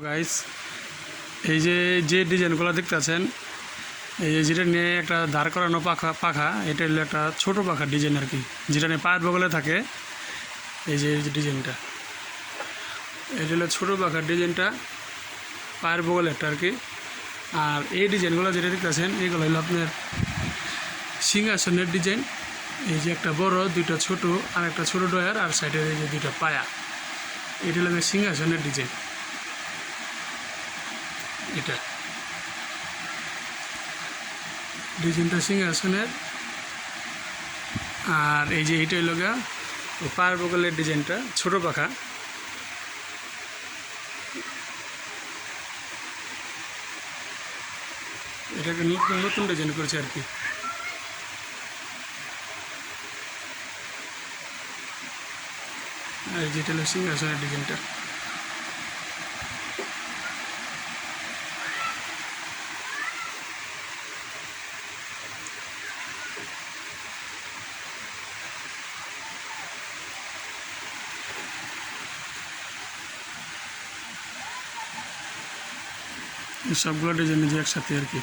Guys, এই যে যে ডিজাইনগুলো দেখতেছেন, এই যে যেটা নিয়ে একটা দাঁড় করানো পাখা এটা হলো একটা ছোট পাখার ডিজাইন আর কি, যেটা নিয়ে পায়ের বগলে থাকে। এই যে ডিজাইনটা, এটা হলো ছোট পাখার ডিজাইনটা, পায়ের বগলে একটা আর কি। আর এই ডিজাইনগুলো যেটা দেখতেছেন এইগুলো হলো আপনার সিংহাসনের ডিজাইন। এই যে একটা বড়, দুইটা ছোট, আর একটা ছোট ডয়ার, আর সাইডের এই যে দুইটা পায়া, এটা হলো সিংহাসনের ডিজাইন। এটা ডিজাইনটা সিংহাসনের। আর এই যে এইটা হইল গা পায়ের বগলের ডিজাইনটা, ছোট পাখা। এটাকে নতুন নতুন ডিজাইন করেছে আর কি। আর যেটা হলো সিংহাসনের ডিজাইনটা। সবগুলো ডিজাইন যে একসাথে আর কি।